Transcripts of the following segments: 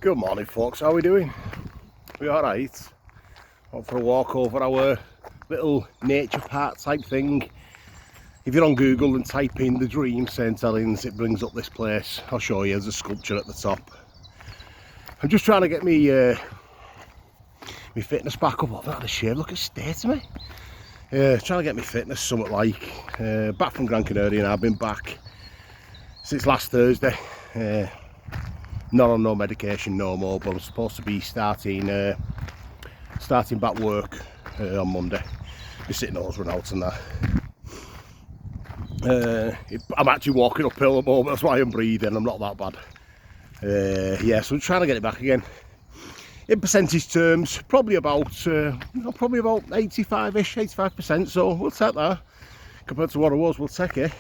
Good morning folks, how are we doing? We alright? Out for a walk over our little nature park type thing. If you're on Google and type in the Dream St Helens, it brings up this place. I'll show you, there's a sculpture at the top. I'm just trying to get me fitness back up. I've had a shave, look at the state of me. Trying to get my fitness somewhat like. Back from Gran Canaria and I've been back since last Thursday. Not on no medication no more, but I'm supposed to be starting back work on Monday. Just sitting those run out and that. I'm actually walking uphill at the moment, that's why I'm breathing, I'm not that bad. Yeah, so I'm trying to get it back again. In percentage terms, probably about 85-ish, 85%, so we'll take that. Compared to what I was, we'll take it.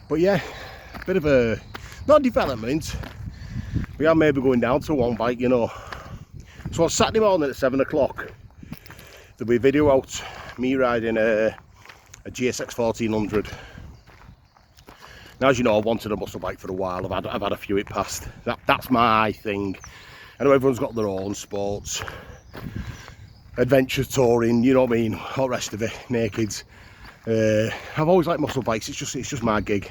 But yeah, a bit of a, not development, we are maybe going down to one bike, you know. So on Saturday morning at 7 o'clock, there'll be a video out, me riding a GSX 1400. Now, as you know, I've wanted a muscle bike for a while. I've had a few it past. That's my thing. I know everyone's got their own sports, adventure touring, you know what I mean, all the rest of it, nakeds. I've always liked muscle bikes. It's just my gig.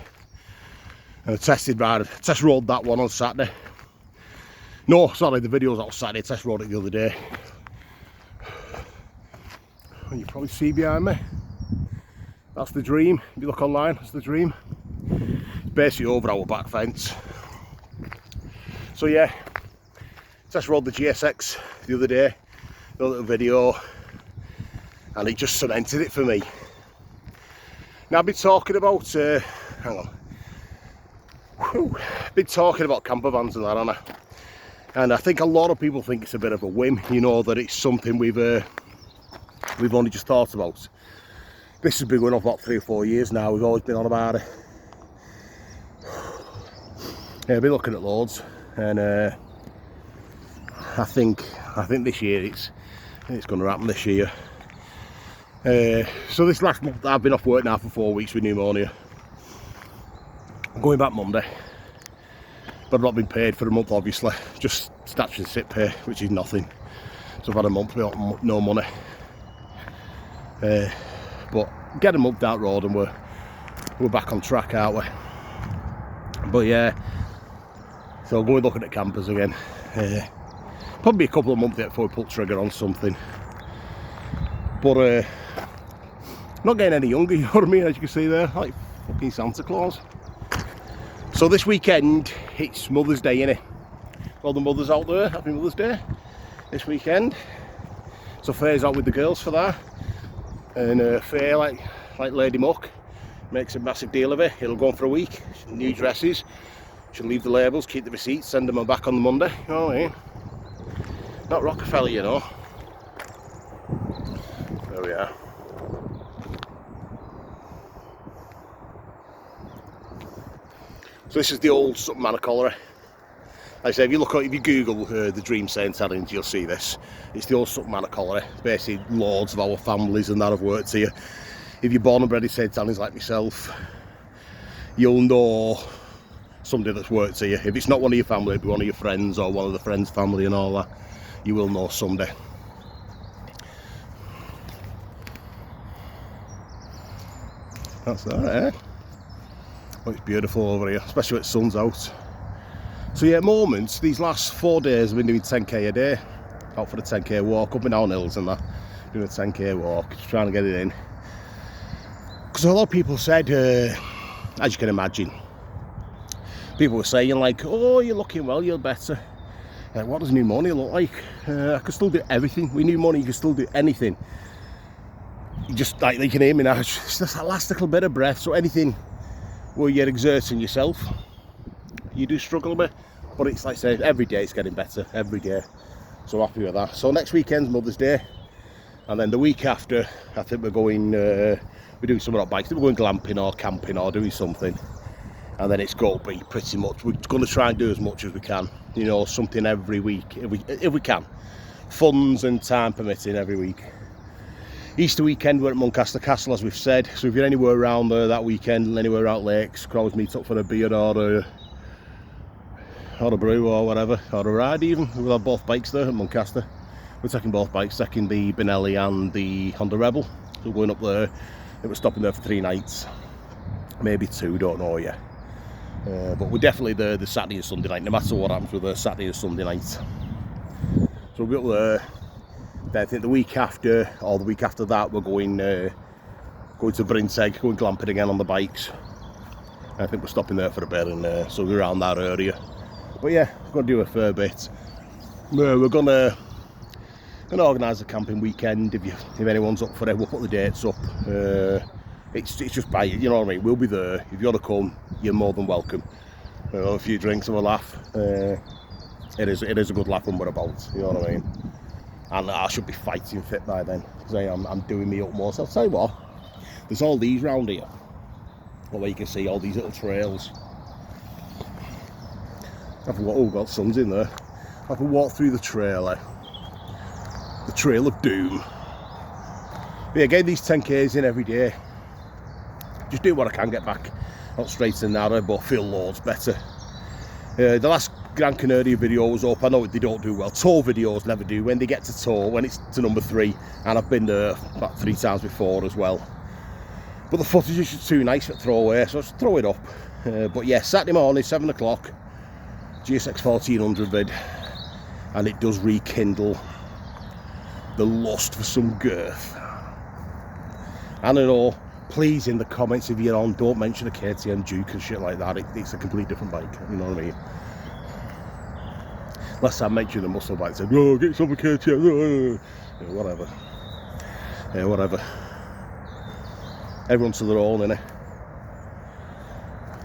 And I test rode that one on Saturday. No, sorry, the video's out Saturday. I test rode it the other day. And you probably see behind me. That's the Dream. If you look online, that's the Dream. It's basically over our back fence. So yeah, test rode the GSX the other day. A little video, and it just cemented it for me. Now I've been talking about, hang on. Been talking about camper vans and that, haven't I? And I think a lot of people think it's a bit of a whim, you know, that it's something we've only just thought about. This has been going on for about 3 or 4 years now. We've always been on about it. Yeah, I've been looking at loads, and I think this year it's going to happen this year. So this last month I've been off work now for 4 weeks with pneumonia. I'm going back Monday, but I've not been paid for a month, obviously. Just statutory sick pay, which is nothing. So I've had a month without no money. But get a month down the road and we're back on track, aren't we? But yeah, so we're looking at campers again. Probably a couple of months yet before we pull trigger on something. But not getting any younger, you know what I mean? As you can see there, like fucking Santa Claus. So this weekend, it's Mother's Day, innit? All the mothers out there, happy Mother's Day this weekend. So Faye's out with the girls for that. And Faye, like Lady Muck, makes a massive deal of it. It'll go on for a week. New dresses. She'll leave the labels, keep the receipts, send them back on the Monday. You know what I mean? Not Rockefeller, you know. There we are. So this is the old Sutton Manor Colliery. Like I say, if you Google the Dream St Helens, you'll see this. It's the old Sutton Manor Colliery. Basically, loads of our families and that have worked here. If you're born and bred in St Helens like myself, you'll know somebody that's worked here. If it's not one of your family, it'll be one of your friends or one of the friends' family and all that. You will know somebody. That's that, eh? Oh, it's beautiful over here, especially when the sun's out. So yeah, at moments, these last 4 days I've been doing 10k a day. Out for a 10k walk, up and down hills and that. Doing a 10k walk, just trying to get it in. Because a lot of people said, as you can imagine, people were saying like, oh, you're looking well, you're better. What does pneumonia look like? I can still do everything. With pneumonia, you can still do anything. You just, like, you can hear me now, it's just that last little bit of breath. So anything where you're exerting yourself, you do struggle a bit. But it's like I say, every day it's getting better, every day. So happy with that. So next weekend's Mother's Day. And then the week after, I think we're going, we're doing something on bikes. We're going glamping or camping or doing something. And then it's got to be pretty much, we're going to try and do as much as we can. You know, something every week, if we can. Funds and time permitting every week. Easter weekend we're at Muncaster Castle, as we've said. So if you're anywhere around there that weekend, anywhere out lakes, can always meet up for a beer or or a brew or whatever, or a ride even. We'll have both bikes there at Muncaster. We're taking both bikes, taking the Benelli and the Honda Rebel. So we're going up there. We're stopping there for 3 nights, maybe 2, don't know yet. But we're definitely there the Saturday and Sunday night, no matter what happens with the Saturday and Sunday night. So we'll be up there. Then I think the week after, or the week after that, we're going to Brinteg, going glamping again on the bikes. I think we're stopping there for a bit, and so we're around that area. But yeah, we're going to do a fair bit. We're going to organise a camping weekend. If anyone's up for it, we'll put the dates up. It's just by, you know what I mean. We'll be there. If you want to come, you're more than welcome. We'll have a few drinks and a laugh. It is a good laugh when we're about. You know what I mean. And I should be fighting fit by then, because I'm doing me utmost. I'll tell you what. There's all these round here. Where you can see all these little trails. Oh God, sun's in there. I can walk through the trailer. The Trail of Doom. But yeah, getting these 10Ks in every day. Just do what I can, get back. Not straight and narrow, but feel loads better. The last Gran Canaria video was up. I know they don't do well. Tour videos never do. When they get to tour, when it's to number 3, and I've been there about 3 times before as well. But the footage is just too nice to throw away, so just throw it up. But yeah, Saturday morning, 7 o'clock, GSX 1400 vid, and it does rekindle the lust for some girth. And I know, please in the comments if you're on, don't mention a KTM Duke and shit like that. It's a completely different bike, you know what I mean? Last time I mentioned a muscle bike, said, oh, get some KTM, yeah, whatever. Yeah, whatever. Everyone's to their own, innit?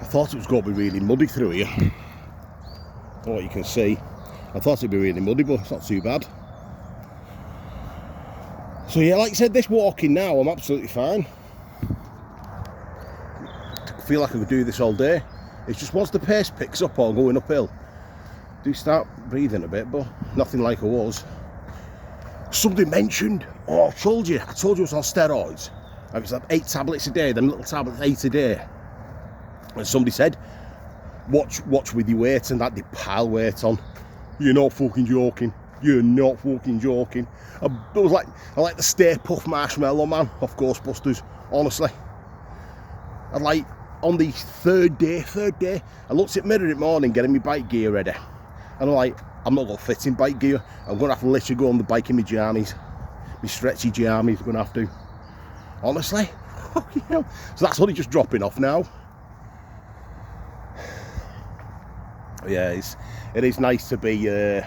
I thought it was going to be really muddy through here. From what you can see, I thought it'd be really muddy, but it's not too bad. So yeah, like I said, this walking now, I'm absolutely fine. I feel like I could do this all day. It's just once the pace picks up or going uphill, do start breathing a bit, but nothing like I was. Somebody mentioned, oh, I told you it was on steroids. I was like 8 tablets a day, them little tablets, 8 a day. And somebody said, watch with your weight, and that they pile weight on. You're not fucking joking. You're not fucking joking. I like the Stay Puft Marshmallow Man off Ghostbusters, honestly. I like, on the third day, I looked at the mirror in the morning getting my bike gear ready. And I'm like, I'm not going to fit in bike gear. I'm going to have to literally go on the bike in my jammies. My stretchy jammies, I'm going to have to. Honestly. So that's only just dropping off now. Yeah, it is nice to be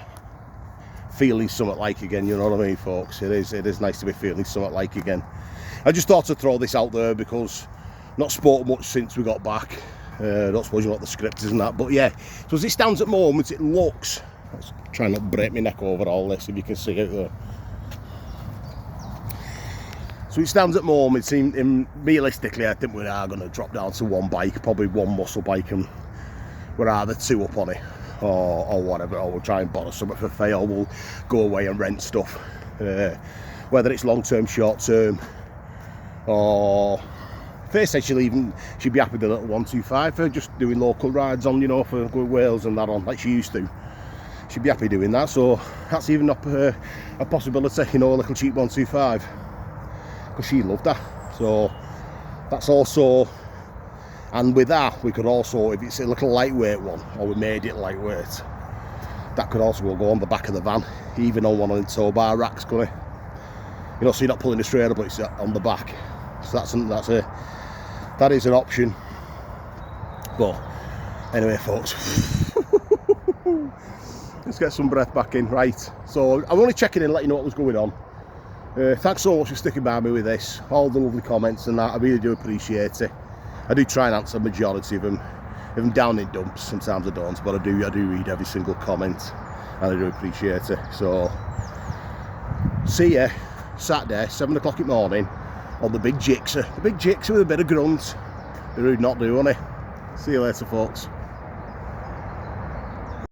feeling something like again, you know what I mean, folks? It is nice to be feeling something like again. I just thought to throw this out there because not spoke much since we got back. Don't suppose you know what the script is and that, but yeah. So as it stands at the moment, it looks, let's try not to break my neck over all this if you can see it there. So it stands at the moment, realistically I think we are going to drop down to 1 bike, probably 1 muscle bike, and we're either 2 up on it or whatever, or we'll try and borrow something for fail. We'll go away and rent stuff, whether it's long term, short term, or first said she'd be happy with the little 125 for just doing local rides on, you know, for going Wales and that on, like she used to. She'd be happy doing that, so that's even up a possibility, you know, a little cheap 125, because she loved that. So that's also, and with that we could also, if it's a little lightweight one, or we made it lightweight, that could also go on the back of the van, even on one of the tow bar racks, couldn't it? You know, so you're not pulling the trailer, but it's on the back. So that is an option. But anyway, folks, let's get some breath back in. Right, so I'm only checking in, letting you know what was going on. Thanks so much for sticking by me with this, all the lovely comments and that. I really do appreciate it. I do try and answer the majority of them. If I'm down in dumps, sometimes I don't, but I do read every single comment, and I do appreciate it. So see ya Saturday, 7 o'clock in the morning, on the big Gixxer. The big Gixxer with a bit of grunt. They're rude not doing it. See you later, folks.